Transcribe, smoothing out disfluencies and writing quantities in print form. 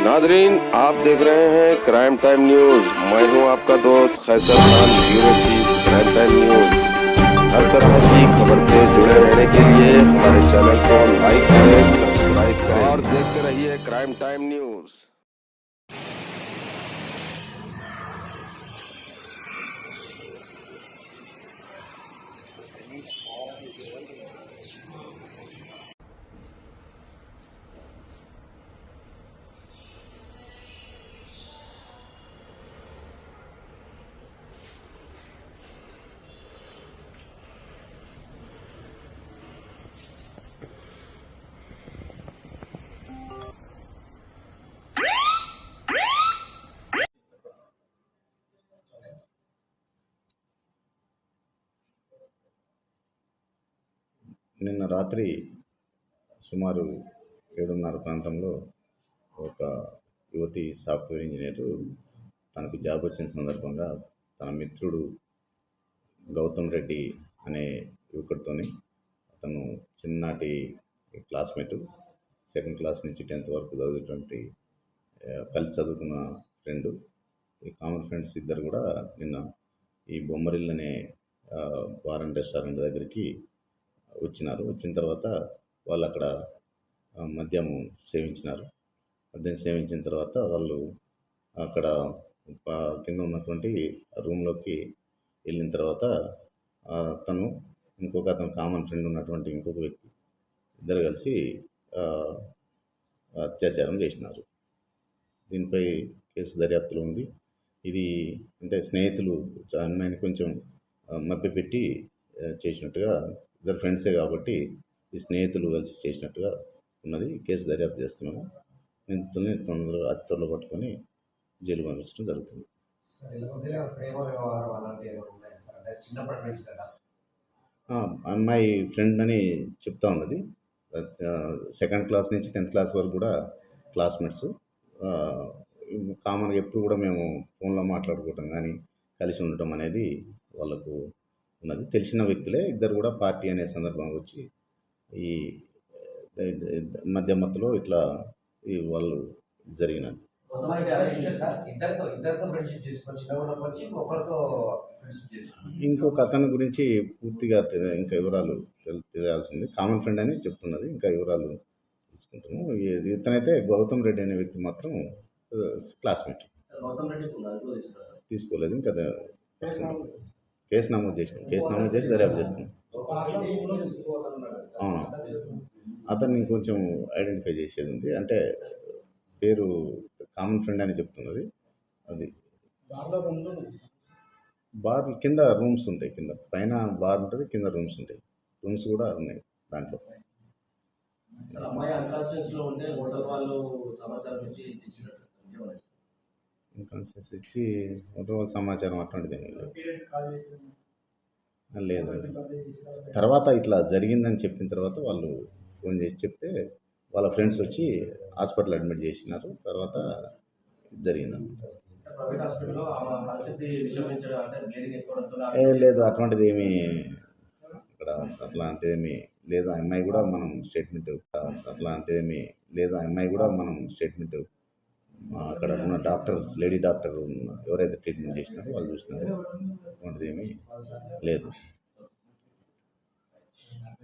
Nadreen, आप देख रहे हैं क्राइम टाइम न्यूज। मैं हूं आपका दोस्त Khaisar Khan, bureau chief crime time news. हर तरह की खबर से जुड़े रहने के लिए हमारे चैनल को लाइक करें, सब्सक्राइब करें और देखते रहिए क्राइम टाइम न्यूज। నిన్న రాత్రి సుమారు 7:30 ప్రాంతంలో ఒక యువతి సాఫ్ట్వేర్ ఇంజనీరు తనకు జాబ్ వచ్చిన సందర్భంగా తన మిత్రుడు గౌతమ్ రెడ్డి అనే యువకుడితోని, అతను చిన్ననాటి క్లాస్మేటు, సెకండ్ క్లాస్ నుంచి 10th వరకు చదివేటువంటి కలిసి చదువుకున్న ఫ్రెండు. ఈ కామన్ ఫ్రెండ్స్ ఇద్దరు కూడా నిన్న ఈ బొమ్మరిల్లు అనే బార్ అండ్ రెస్టారెంట్ దగ్గరికి వచ్చిన తర్వాత వాళ్ళు అక్కడ మద్యం సేవించినారు. మద్యం సేవించిన తర్వాత వాళ్ళు అక్కడ కింద ఉన్నటువంటి రూమ్లోకి వెళ్ళిన తర్వాత తను అతను కామన్ ఫ్రెండ్ ఉన్నటువంటి ఇంకొక వ్యక్తి ఇద్దరు కలిసి అత్యాచారం చేసినారు. దీనిపై కేసు దర్యాప్తులో ఉంది. ఇది అంటే స్నేహితులు అమ్మాయిని కొంచెం మభ్యపెట్టి చేసినట్టుగా, ఇద్దరు ఫ్రెండ్సే కాబట్టి ఈ స్నేహితులు కలిసి చేసినట్టుగా ఉన్నది. కేసు దర్యాప్తు చేస్తున్నాము. నిందితుల్ని అతి త్వరలో పట్టుకొని జైలు పంపించడం జరుగుతుంది. అమ్మాయి ఫ్రెండ్ అని చెప్తా ఉన్నది. సెకండ్ క్లాస్ నుంచి 10th క్లాస్ వరకు కూడా క్లాస్మేట్స్. కామన్గా ఎప్పుడు కూడా మేము ఫోన్లో మాట్లాడుకోవటం కానీ కలిసి ఉండటం అనేది వాళ్ళకు ఉన్నది. తెలిసిన వ్యక్తులే ఇద్దరు కూడా పార్టీ అనే సందర్భంగా వచ్చి ఈ మధ్యమత్తులో ఇట్లా వాళ్ళు జరిగినది. ఇంకొక అతని గురించి పూర్తిగా ఇంకా వివరాలు తెలియాల్సింది. కామన్ ఫ్రెండ్ అని చెప్తున్నది. ఇంకా వివరాలు తీసుకుంటున్నాము. ఇతనైతే గౌతమ్ రెడ్డి అనే వ్యక్తి మాత్రం క్లాస్మేట్. తీసుకోలేదు. ఇంకా కేసు నమోదు చేసి దర్యాప్తు చేస్తున్నాం. అవును, అతన్ని ఇంకొంచెం ఐడెంటిఫై చేసేది ఉంది. అంటే పేరు కామన్ ఫ్రెండ్ అని చెప్తున్నది. అది బార్ కింద రూమ్స్ ఉంటాయి. కింద పైన బార్ ఉంటుంది, కింద రూమ్స్ ఉంటాయి. రూమ్స్ కూడా ఉన్నాయి దాంట్లో. ఇన్కాన్షియస్ ఇచ్చి హోటల్ వాళ్ళ సమాచారం అటువంటిది లేదు. తర్వాత ఇట్లా జరిగిందని చెప్పిన తర్వాత వాళ్ళు ఫోన్ చేసి చెప్తే వాళ్ళ ఫ్రెండ్స్ వచ్చి హాస్పిటల్ అడ్మిట్ చేసినారు. తర్వాత జరిగిందన్నమాట. లేదు, అటువంటిది ఏమీ ఇక్కడ అట్లాంటిదేమీ లేదు. ఆ అమ్మాయి కూడా మనం స్టేట్మెంట్ అక్కడ ఉన్న డాక్టర్స్, లేడీ డాక్టర్ ఎవరైతే ట్రీట్మెంట్ చేసినారో వాళ్ళు చూసినారో అటువంటిది ఏమీ లేదు.